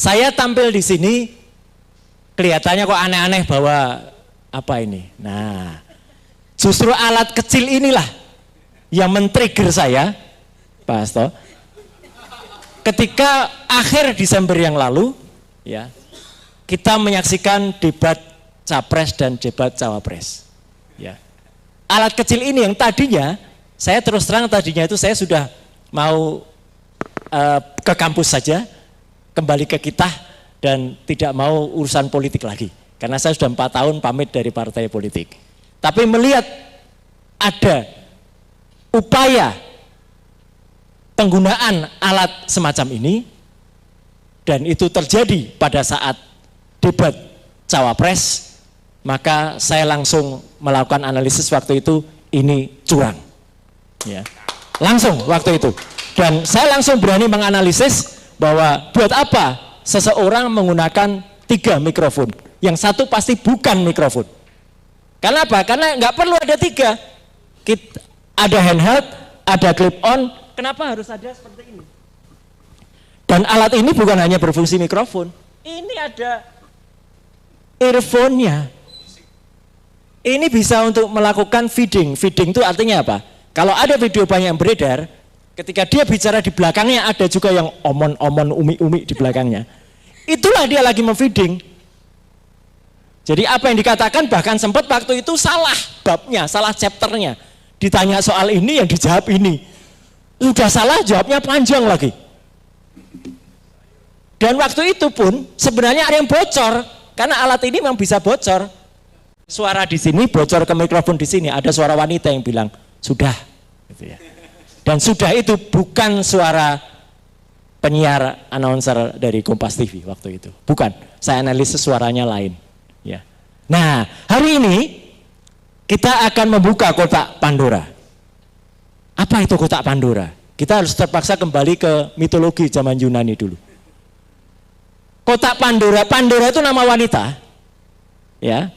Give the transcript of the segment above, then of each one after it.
Saya tampil di sini kelihatannya kok aneh-aneh bahwa apa ini. Nah, justru alat kecil inilah yang men-trigger saya, Pak Hasto. Ketika akhir Desember yang lalu, ya, kita menyaksikan debat Capres dan debat Cawapres. Ya. Alat kecil ini yang tadinya, saya terus terang tadinya itu saya sudah mau ke kampus saja, kembali ke kita dan tidak mau urusan politik lagi. Karena saya sudah 4 tahun pamit dari partai politik. Tapi melihat ada upaya penggunaan alat semacam ini, dan itu terjadi pada saat debat Cawapres, maka saya langsung melakukan analisis waktu itu, ini curang. Ya. Langsung waktu itu. Dan saya langsung berani menganalisis bahwa buat apa seseorang menggunakan 3 mikrofon, yang satu pasti bukan mikrofon. Karena apa? Karena nggak perlu ada 3. Ada handheld, ada clip on, kenapa harus ada seperti ini? Dan alat ini bukan hanya berfungsi mikrofon, ini ada earphone-nya. Ini bisa untuk melakukan feeding. Feeding itu artinya apa? Kalau ada video banyak yang beredar, ketika dia bicara di belakangnya ada juga yang omon-omon, umi-umi di belakangnya. Itulah dia lagi memfeeding. Jadi apa yang dikatakan bahkan sempat waktu itu salah babnya, salah chapternya. Ditanya soal ini yang dijawab ini. Sudah salah jawabnya panjang lagi. Dan waktu itu pun sebenarnya ada yang bocor. Karena alat ini memang bisa bocor. Suara di sini bocor ke mikrofon di sini. Ada suara wanita yang bilang, sudah. Gitu ya. Dan sudah itu bukan suara penyiar announcer dari Kompas TV waktu itu. Bukan, saya analisis suaranya lain. Ya. Nah, hari ini kita akan membuka kotak Pandora. Apa itu kotak Pandora? Kita harus terpaksa kembali ke mitologi zaman Yunani dulu. Kotak Pandora, Pandora itu nama wanita. Ya.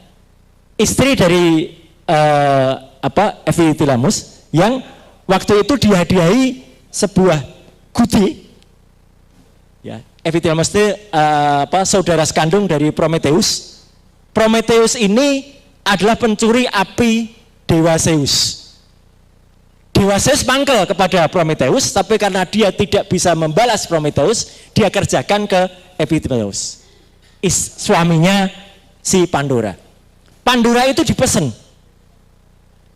Istri dari Ephialtes yang waktu itu dihadiahi sebuah goodie, ya, Ephialtes itu saudara sekandung dari Prometheus. Prometheus ini adalah pencuri api Dewa Zeus. Dewa Zeus mangkel kepada Prometheus, tapi karena dia tidak bisa membalas Prometheus, dia kerjakan ke Ephialtes, suaminya si Pandora. Pandora itu dipesan,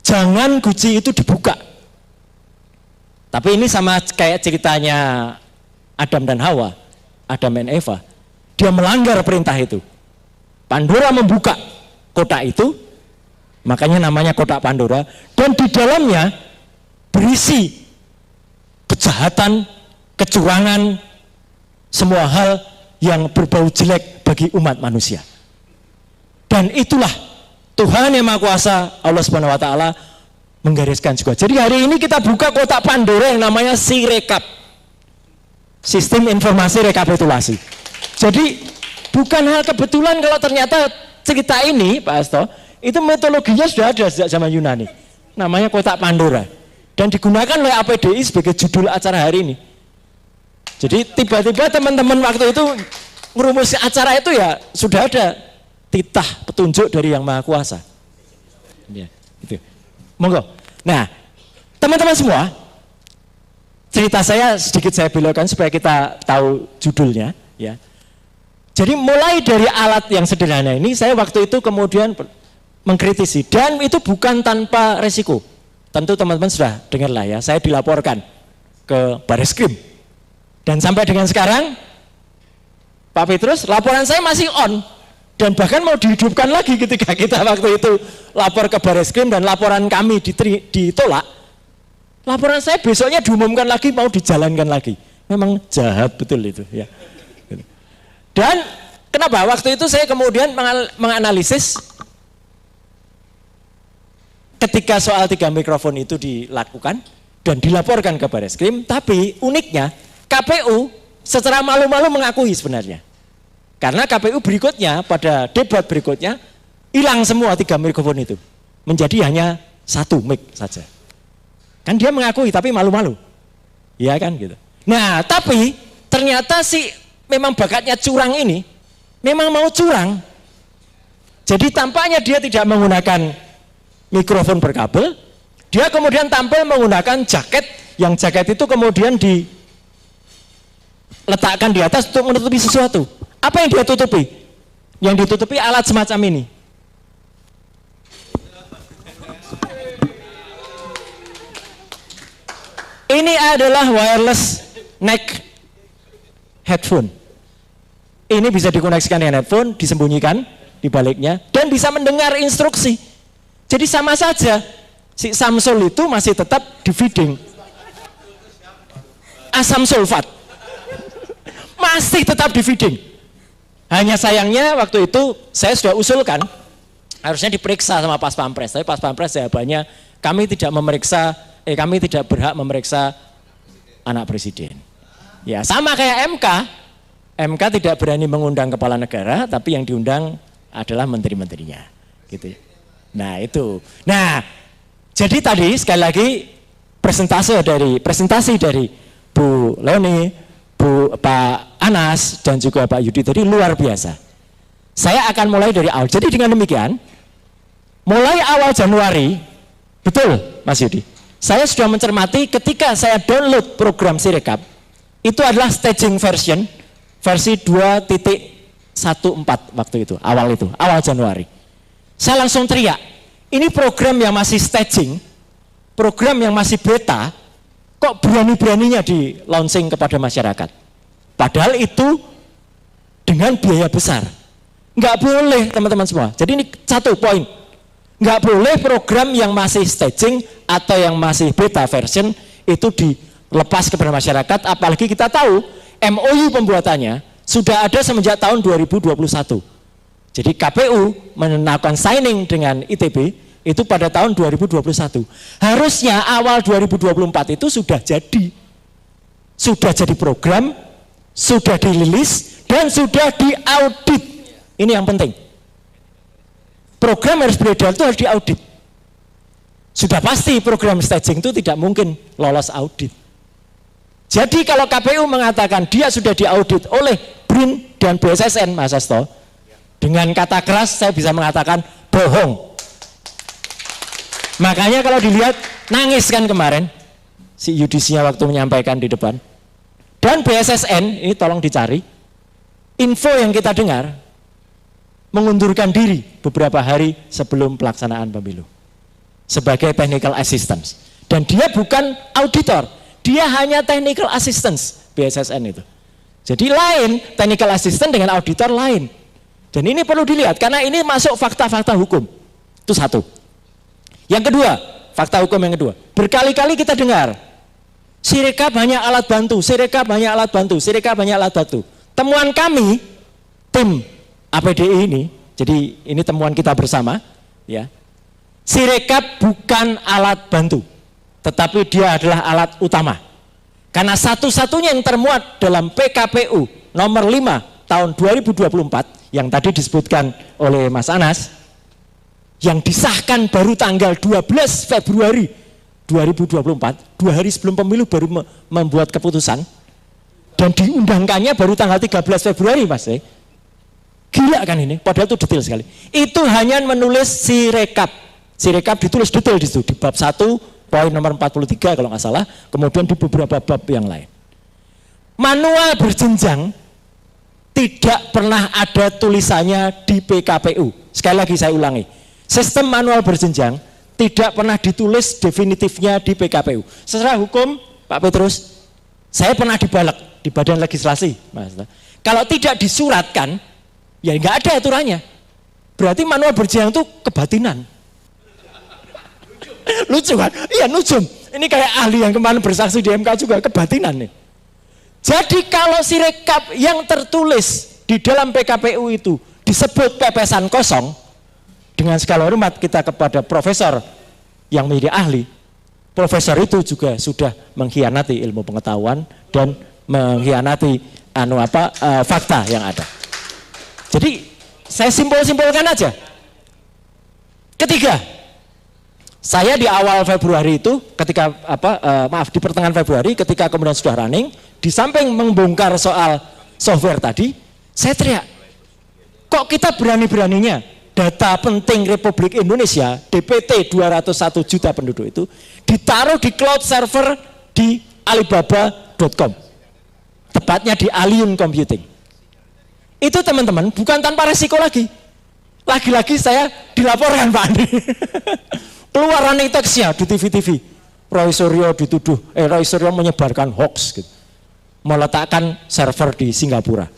jangan guci itu dibuka. Tapi ini sama kayak ceritanya Adam dan Hawa, Adam dan Eva. Dia melanggar perintah itu. Pandora membuka kotak itu, makanya namanya kotak Pandora. Dan di dalamnya berisi kejahatan, kecurangan, semua hal yang berbau jelek bagi umat manusia. Dan itulah Tuhan yang Maha Kuasa, Allah Subhanahu wa Ta'ala, menggariskan juga. Jadi hari ini kita buka kotak Pandora yang namanya Sirekap, sistem informasi rekapitulasi. Jadi bukan hal kebetulan kalau ternyata cerita ini, Pak Hasto, itu metodologinya sudah ada sejak zaman Yunani. Namanya kotak Pandora. Dan digunakan oleh APDI sebagai judul acara hari ini. Jadi tiba-tiba teman-teman waktu itu merumus acara itu ya sudah ada titah petunjuk dari Yang Maha Kuasa. Ya, itu. Monggo. Nah, teman-teman semua, cerita saya sedikit saya belokkan supaya kita tahu judulnya, ya. Jadi mulai dari alat yang sederhana ini, saya waktu itu kemudian mengkritisi, dan itu bukan tanpa resiko. Tentu teman-teman sudah dengarlah ya, saya dilaporkan ke Bareskrim. Dan sampai dengan sekarang, Pak Petrus, laporan saya masih on. Dan bahkan mau dihidupkan lagi ketika kita waktu itu lapor ke Bareskrim dan laporan kami ditolak. Laporan saya besoknya diumumkan lagi, mau dijalankan lagi. Memang jahat betul itu, ya. Dan kenapa? Waktu itu saya kemudian menganalisis ketika soal 3 mikrofon itu dilakukan dan dilaporkan ke Bareskrim, tapi uniknya KPU secara malu-malu mengakui sebenarnya. Karena KPU berikutnya, pada debat berikutnya, hilang semua 3 mikrofon itu. Menjadi hanya 1 mic saja. Kan dia mengakui, tapi malu-malu. Iya kan gitu. Nah, tapi ternyata si memang bakatnya curang ini, memang mau curang. Jadi tampaknya dia tidak menggunakan mikrofon berkabel, dia kemudian tampil menggunakan jaket, yang jaket itu kemudian diletakkan di atas untuk menutupi sesuatu. Apa yang dia tutupi? Yang ditutupi alat semacam ini. Ini adalah wireless neck headphone. Ini bisa dikoneksikan dengan headphone, disembunyikan di baliknya, dan bisa mendengar instruksi. Jadi sama saja, si Samsul itu masih tetap di feeding asam sulfat. Masih tetap di feeding. Hanya sayangnya waktu itu saya sudah usulkan, harusnya diperiksa sama Pas Pampres. Tapi Pas Pampres jawabannya, kami tidak berhak memeriksa anak presiden. Ya sama kayak MK. MK tidak berani mengundang kepala negara, tapi yang diundang adalah menteri-menterinya, gitu. Nah itu. Nah, jadi tadi sekali lagi presentasi dari Bu Leoni, Pak Anas dan juga Pak Yudi tadi luar biasa. Saya akan mulai dari awal. Jadi dengan demikian, mulai awal Januari, betul Mas Yudi, saya sudah mencermati ketika saya download program Sirekap, itu adalah staging version, versi 2.14 waktu itu, awal Januari. Saya langsung teriak, ini program yang masih staging, program yang masih beta, kok berani-beraninya di launching kepada masyarakat. Padahal itu dengan biaya besar. Nggak boleh teman-teman semua. Jadi ini satu poin. Nggak boleh program yang masih staging atau yang masih beta version itu dilepas kepada masyarakat. Apalagi kita tahu MOU pembuatannya sudah ada semenjak tahun 2021. Jadi KPU melakukan signing dengan ITB itu pada tahun 2021. Harusnya awal 2024 itu sudah jadi program, sudah dirilis dan sudah diaudit. Ini yang penting. Program harus beredar itu harus diaudit. Sudah pasti program staging itu tidak mungkin lolos audit. Jadi kalau KPU mengatakan dia sudah diaudit oleh BRIN dan BSSN, Mas Hasto, dengan kata keras saya bisa mengatakan bohong. Makanya kalau dilihat nangis kan kemarin si Yudisinya waktu menyampaikan di depan. Dan BSSN ini tolong dicari, info yang kita dengar mengundurkan diri beberapa hari sebelum pelaksanaan pemilu sebagai technical assistance. Dan dia bukan auditor, dia hanya technical assistance BSSN itu. Jadi lain, technical assistant dengan auditor lain. Dan ini perlu dilihat karena ini masuk fakta-fakta hukum. Itu satu. Yang kedua, fakta hukum yang kedua, berkali-kali kita dengar Sirekap hanya alat bantu, Sirekap hanya alat bantu, Sirekap hanya alat bantu. Temuan kami, tim APDI ini, jadi ini temuan kita bersama, ya. Sirekap bukan alat bantu, tetapi dia adalah alat utama. Karena satu-satunya yang termuat dalam PKPU nomor 5 tahun 2024 yang tadi disebutkan oleh Mas Anas, yang disahkan baru tanggal 12 Februari 2024, 2 hari sebelum pemilu baru membuat keputusan, dan diundangkannya baru tanggal 13 Februari Mas. Gila kan ini, padahal itu detail sekali. Itu hanya menulis Sirekap. Sirekap ditulis detail di situ, di bab 1, poin nomor 43 kalau nggak salah, kemudian di beberapa bab yang lain. Manual berjenjang tidak pernah ada tulisannya di PKPU. Sekali lagi saya ulangi, sistem manual berjenjang tidak pernah ditulis definitifnya di PKPU. Secara hukum, Pak Petrus, saya pernah dibalek di Badan Legislasi, Mas. Kalau tidak disuratkan, ya nggak ada aturannya. Berarti manual berjenjang itu kebatinan. Lucu kan? Iya, nujum. Ini kayak ahli yang kemarin bersaksi di MK juga, kebatinan nih. Jadi kalau Sirekap yang tertulis di dalam PKPU itu disebut pepesan kosong, dengan segala hormat kita kepada profesor yang menjadi ahli, profesor itu juga sudah mengkhianati ilmu pengetahuan dan mengkhianati fakta yang ada. Jadi saya simpulkan aja. Ketiga, saya di awal Februari itu ketika di pertengahan Februari ketika kemudian sudah running, di samping membongkar soal software tadi, saya teriak, kok kita berani-beraninya data penting Republik Indonesia, DPT 201 juta penduduk itu, ditaruh di cloud server di Alibaba.com, tepatnya di Allium Computing. Itu teman-teman bukan tanpa resiko lagi. Lagi-lagi saya dilaporkan Pak Andi. Keluar running text-nya di TV-TV. Roy Suryo dituduh, Roy Suryo menyebarkan hoax gitu. Meletakkan server di Singapura.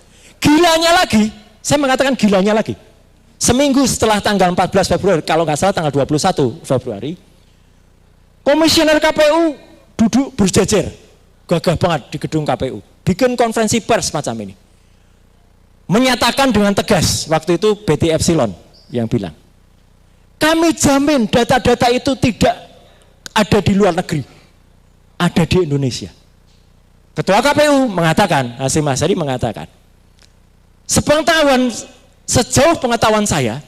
Gilanya lagi, saya mengatakan gilanya lagi. Seminggu setelah tanggal 14 Februari, kalau nggak salah tanggal 21 Februari, Komisioner KPU duduk berjejer, gagah banget di gedung KPU, bikin konferensi pers macam ini. Menyatakan dengan tegas, waktu itu BT Epsilon yang bilang, kami jamin data-data itu tidak ada di luar negeri, ada di Indonesia. Ketua KPU mengatakan, Hasyim Asyari mengatakan, sejauh pengetahuan saya,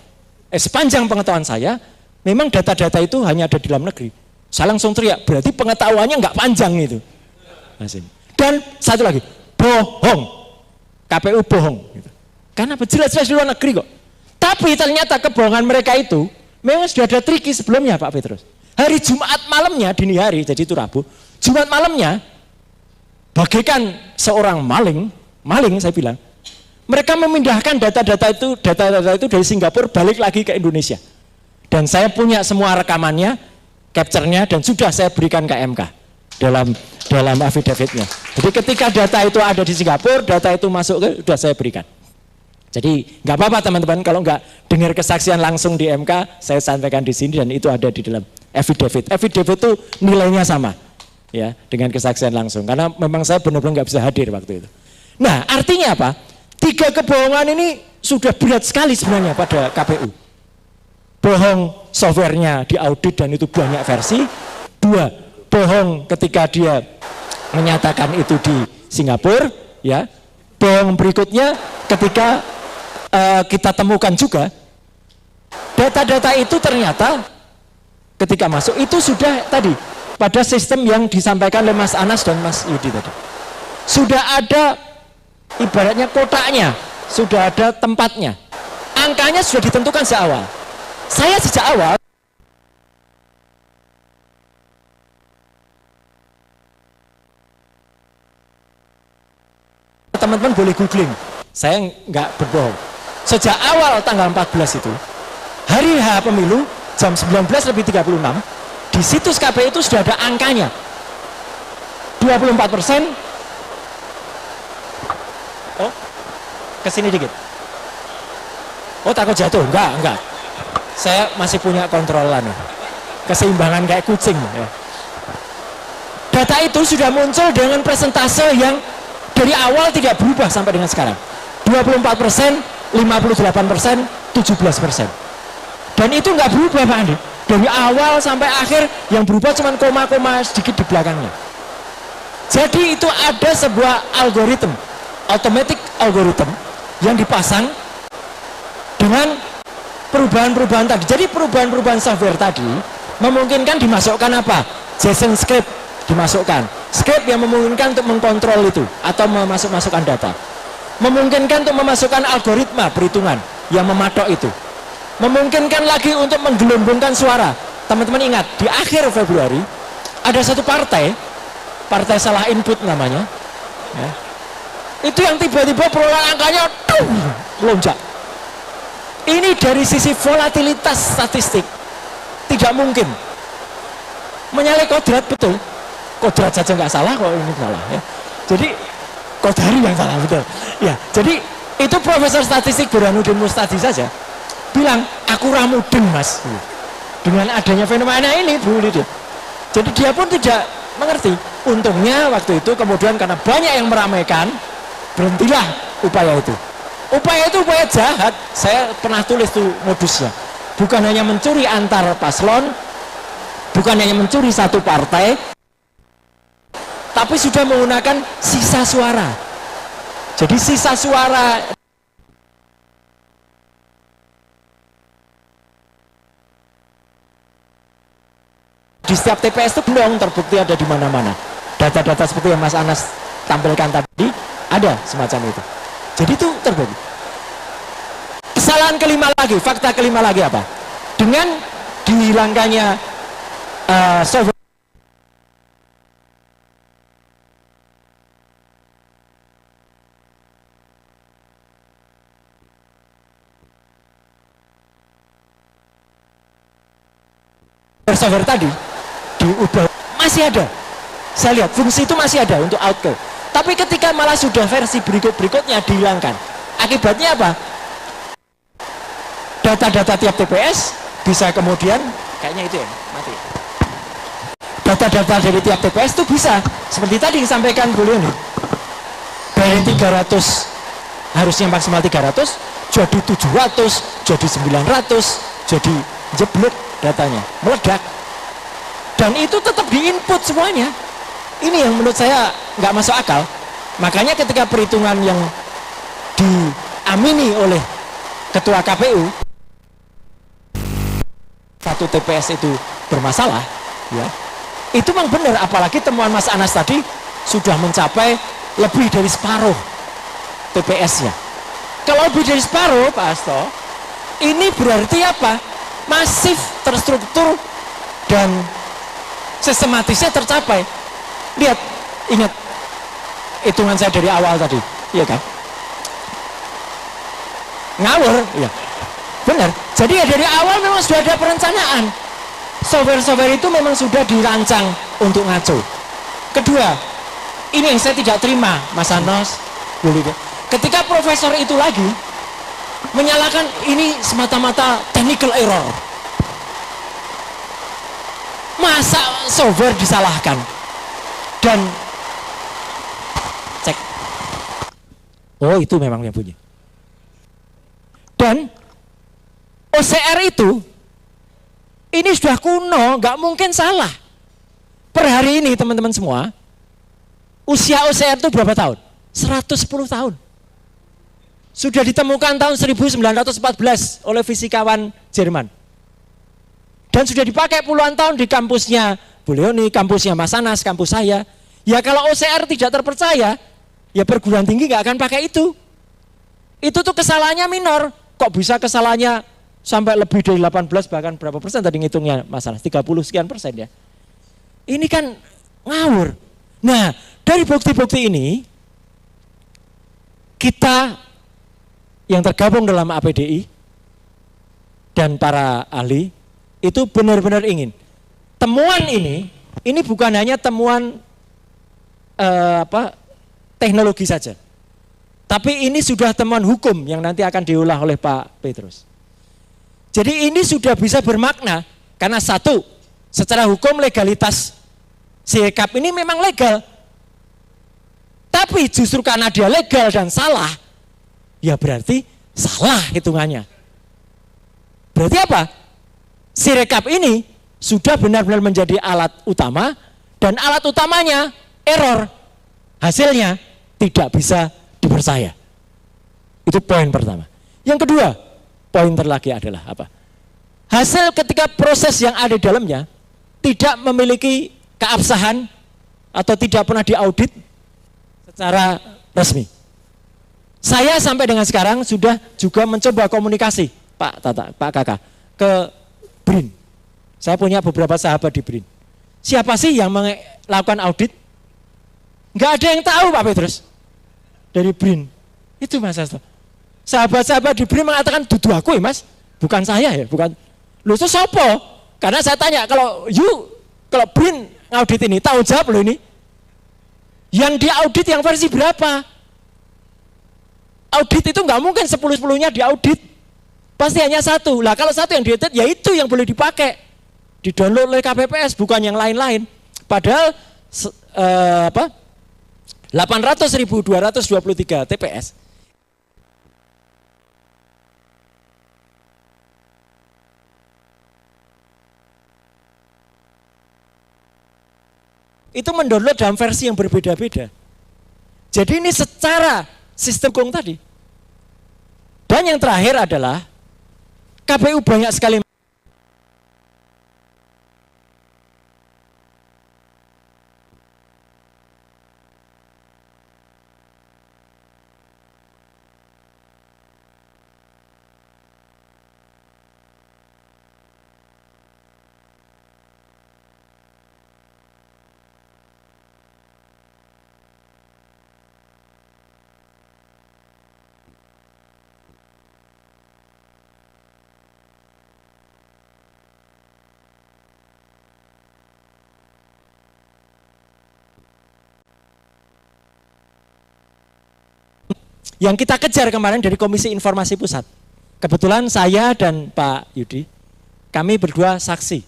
sepanjang pengetahuan saya, memang data-data itu hanya ada di dalam negeri. Saya langsung teriak, berarti pengetahuannya nggak panjang itu. Dan satu lagi, bohong, KPU bohong. Karena jelas-jelas di luar negeri kok. Tapi ternyata kebohongan mereka itu memang sudah ada triki sebelumnya Pak Petrus. Hari Jumat malamnya, dini hari, jadi itu Rabu, Jumat malamnya, bagaikan seorang maling saya bilang, mereka memindahkan data-data itu dari Singapura balik lagi ke Indonesia. Dan saya punya semua rekamannya, capture-nya, dan sudah saya berikan ke MK dalam affidavit-nya. Jadi ketika data itu ada di Singapura, data itu masuk ke, sudah saya berikan. Jadi nggak apa-apa teman-teman kalau nggak dengar kesaksian langsung di MK, saya sampaikan di sini dan itu ada di dalam affidavit. Affidavit itu nilainya sama, ya, dengan kesaksian langsung. Karena memang saya benar-benar nggak bisa hadir waktu itu. Nah, artinya apa? 3 kebohongan ini sudah berat sekali sebenarnya pada KPU. Bohong softwarenya diaudit dan itu banyak versi. 2, bohong ketika dia menyatakan itu di Singapura, ya. Bohong berikutnya ketika kita temukan juga data-data itu ternyata ketika masuk itu sudah tadi pada sistem yang disampaikan oleh Mas Anas dan Mas Yudi tadi. Sudah ada ibaratnya kotaknya, sudah ada tempatnya. Angkanya sudah ditentukan sejak awal. Saya sejak awal teman-teman boleh googling, saya nggak berbohong. Sejak awal tanggal 14 itu, hari H pemilu, jam 19:36, di situs KPU itu sudah ada angkanya. 24%. Oh, kesini dikit. Oh, takut jatuh? Enggak. Saya masih punya kontrolan. Keseimbangan kayak kucing. Ya. Data itu sudah muncul dengan persentase yang dari awal tidak berubah sampai dengan sekarang. 24%, 58%, 17%. Dan itu nggak berubah Pak Andi. Dari awal sampai akhir yang berubah cuma koma-koma sedikit di belakangnya. Jadi itu ada sebuah algoritma, automatic algorithm yang dipasang dengan perubahan-perubahan tadi. Jadi perubahan-perubahan software tadi memungkinkan dimasukkan apa? JSON script dimasukkan. Script yang memungkinkan untuk mengkontrol itu atau memasukkan data. Memungkinkan untuk memasukkan algoritma perhitungan yang mematok itu. Memungkinkan lagi untuk menggelembungkan suara. Teman-teman ingat, di akhir Februari ada satu partai salah input namanya, ya. Itu yang tiba-tiba perolehan angkanya melonjak. Ini dari sisi volatilitas statistik tidak mungkin. Menyalahi kodrat betul. Kodrat saja nggak salah, kok ini salah, ya. Jadi Kodari yang salah betul. Ya, jadi itu Profesor Statistik Burhanuddin Mustadi saja bilang aku ramudeng Mas. Dengan adanya fenomena ini, Bu Lydia. Jadi dia pun tidak mengerti. Untungnya waktu itu kemudian karena banyak yang meramaikan, berhentilah upaya itu. Upaya itu upaya jahat. Saya pernah tulis tuh modusnya. Bukan hanya mencuri antar paslon, bukan hanya mencuri satu partai, tapi sudah menggunakan sisa suara. Jadi sisa suara di setiap TPS itu belum terbukti ada di mana-mana. Data-data seperti yang Mas Anas tampilkan tadi ada semacam itu. Jadi itu terbukti. Kesalahan kelima lagi, fakta kelima lagi apa? Dengan dihilangkannya software software tadi diubah, masih ada. Saya lihat fungsi itu masih ada untuk auto. Tapi ketika malah sudah versi berikutnya dihilangkan, akibatnya apa? Data-data tiap TPS bisa kemudian, kayaknya itu ya, mati. Data-data dari tiap TPS itu bisa, seperti tadi disampaikan Bu Leoni, dari 300, harusnya maksimal 300, jadi 700, jadi 900, jadi jeblok datanya, meledak. Dan itu tetap diinput semuanya. Ini yang menurut saya nggak masuk akal. Makanya ketika perhitungan yang diamini oleh Ketua KPU, satu TPS itu bermasalah, ya, itu memang benar. Apalagi temuan Mas Anas tadi sudah mencapai lebih dari separuh TPS-nya. Kalau lebih dari separuh, Pak Hasto, ini berarti apa? Masif, terstruktur, dan sistematisnya tercapai. Lihat, ingat hitungan saya dari awal tadi, iya kan? Ngawur, iya. Benar. Jadi ya dari awal memang sudah ada perencanaan. Software-software itu memang sudah dirancang untuk ngaco. Kedua, ini yang saya tidak terima, Mas Anos, ketika profesor itu lagi menyalahkan ini semata-mata technical error. Masa software disalahkan? Dan cek, oh itu memang yang punya. Dan OCR itu ini sudah kuno, nggak mungkin salah. Per hari ini teman-teman semua, usia OCR itu berapa tahun? 110 tahun. Sudah ditemukan tahun 1914 oleh fisikawan Jerman. Dan sudah dipakai puluhan tahun di kampusnya Bu Leoni, kampusnya Mas Anas, kampus saya. Ya kalau OCR tidak terpercaya, ya perguruan tinggi nggak akan pakai itu. Itu tuh kesalahannya minor. Kok bisa kesalahannya sampai lebih dari 18 bahkan berapa persen tadi ngitungnya Mas Anas? 30 sekian persen ya. Ini kan ngawur. Nah, dari bukti-bukti ini, kita yang tergabung dalam APDI dan para ahli itu benar-benar ingin temuan ini bukan hanya temuan teknologi saja, tapi ini sudah temuan hukum yang nanti akan diolah oleh Pak Petrus. Jadi ini sudah bisa bermakna karena satu, secara hukum legalitas Sirekap ini memang legal, tapi justru karena dia legal dan salah, ya berarti salah hitungannya. Berarti apa? Sirekap ini sudah benar-benar menjadi alat utama, dan alat utamanya error, hasilnya tidak bisa dipercaya. Itu poin pertama. Yang kedua, poin terlagi adalah apa? Hasil ketika proses yang ada di dalamnya tidak memiliki keabsahan atau tidak pernah diaudit secara resmi. Saya sampai dengan sekarang sudah juga mencoba komunikasi Pak Tata, Pak Kakak ke BRIN. Saya punya beberapa sahabat di BRIN. Siapa sih yang melakukan audit? Nggak ada yang tahu Pak Petrus dari BRIN. Itu Mas Hasto. Sahabat-sahabat di BRIN mengatakan dudu aku ya Mas, bukan saya ya, bukan. Lu itu sopo? Karena saya tanya kalau BRIN ngaudit ini, tahu jawab lo ini. Yang diaudit yang versi berapa? Audit itu nggak mungkin 10-10-nya diaudit. Pasti hanya satu. Lah kalau satu yang diaudit, ya itu yang boleh dipakai. Di-download oleh KPPS, bukan yang lain-lain. Padahal 800.223 TPS itu mendownload dalam versi yang berbeda-beda. Jadi ini secara sistem hukum tadi. Dan yang terakhir adalah KPU banyak sekali yang kita kejar kemarin dari Komisi Informasi Pusat. Kebetulan saya dan Pak Yudi, kami berdua saksi,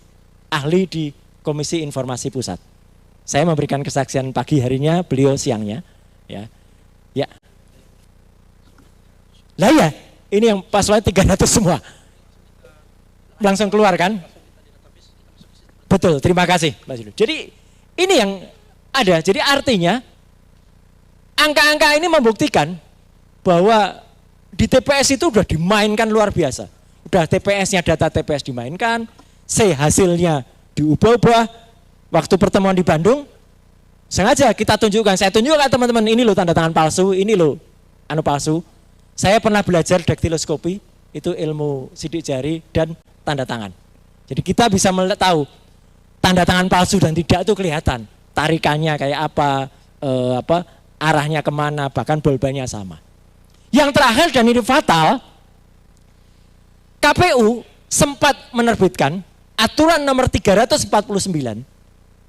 ahli di Komisi Informasi Pusat. Saya memberikan kesaksian pagi harinya, beliau siangnya. Ya, ya. Lah ya, ini yang paslon 300 semua. Langsung keluar kan? Betul, terima kasih Mas Yudi. Jadi ini yang ada, jadi artinya angka-angka ini membuktikan bahwa di TPS itu udah dimainkan luar biasa. Udah TPS-nya, data TPS dimainkan, hasilnya diubah-ubah. Waktu pertemuan di Bandung, sengaja kita tunjukkan, saya tunjukkan teman-teman, ini loh tanda tangan palsu, ini loh palsu. Saya pernah belajar daktiloskopi, itu ilmu sidik jari dan tanda tangan. Jadi kita bisa tahu tanda tangan palsu dan tidak itu kelihatan. Tarikannya kayak apa, arahnya kemana, bahkan bolbannya sama. Yang terakhir dan ini fatal, KPU sempat menerbitkan aturan nomor 349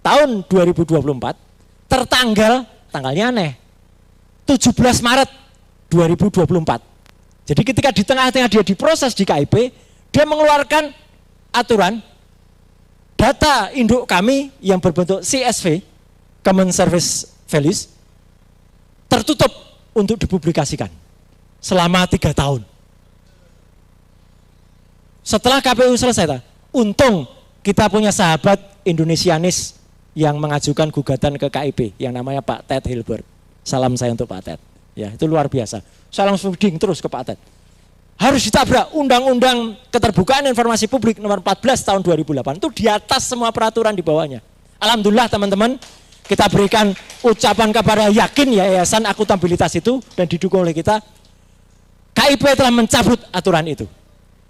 tahun 2024 tanggalnya aneh, 17 Maret 2024. Jadi ketika di tengah-tengah dia diproses di KIP, dia mengeluarkan aturan data induk kami yang berbentuk CSV, Common Service Values, tertutup untuk dipublikasikan selama 3 tahun. Setelah KPU selesai, untung kita punya sahabat Indonesianis yang mengajukan gugatan ke KIP yang namanya Pak Ted Hilbert. Salam saya untuk Pak Ted. Ya, itu luar biasa. Saya langsung ding terus ke Pak Ted. Harus ditabrak Undang-Undang Keterbukaan Informasi Publik nomor 14 tahun 2008 itu di atas semua peraturan di bawahnya. Alhamdulillah teman-teman, kita berikan ucapan kepada Yakin Yayasan Akuntabilitas itu dan didukung oleh kita. KIP telah mencabut aturan itu.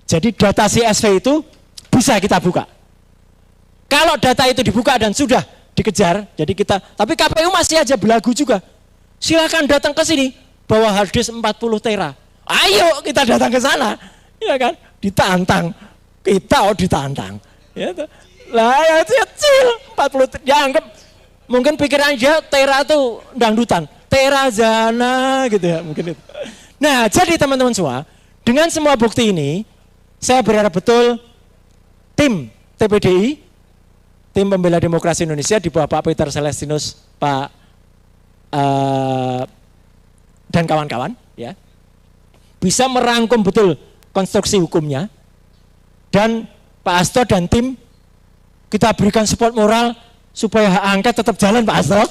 Jadi data CSV itu bisa kita buka. Kalau data itu dibuka dan sudah dikejar, jadi kita, tapi KPU masih aja belagu juga. Silakan datang ke sini, bawa hard disk 40 tera. Ayo kita datang ke sana, ya kan? Ditantang, kita ditantang. Ya, lah ya kecil, 40 dianggap, mungkin pikiran dia tera itu dangdutan, tera jana gitu ya mungkin itu. Nah jadi teman-teman semua, dengan semua bukti ini, saya berharap betul tim TPDI, tim Pembela Demokrasi Indonesia di bawah Pak Peter Celestinus, Pak dan kawan-kawan, ya, bisa merangkum betul konstruksi hukumnya, dan Pak Hasto dan tim kita berikan support moral supaya hak angket tetap jalan Pak Hasto.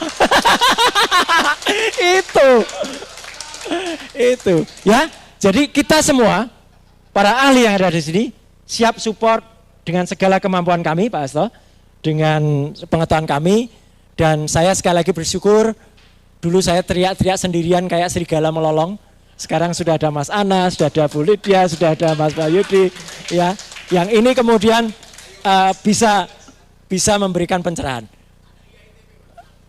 itu ya. Jadi kita semua para ahli yang ada di sini siap support dengan segala kemampuan kami Pak Hasto, dengan pengetahuan kami, dan saya sekali lagi bersyukur. Dulu saya teriak-teriak sendirian kayak serigala melolong. Sekarang sudah ada Mas Anas, sudah ada Bu Lydia, sudah ada Mas Bayudi, ya. Yang ini kemudian bisa memberikan pencerahan.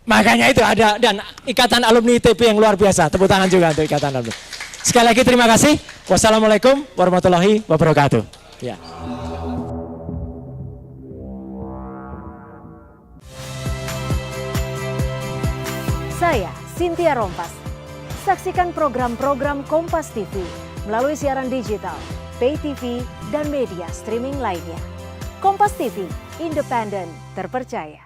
Makanya itu ada, dan Ikatan Alumni ITB yang luar biasa. Tepuk tangan juga untuk Ikatan Alumni. Sekali lagi terima kasih. Wassalamualaikum warahmatullahi wabarakatuh. Ya. Saya Cynthia Rompas. Saksikan program-program Kompas TV melalui siaran digital, pay TV, dan media streaming lainnya. Kompas TV, independen, terpercaya.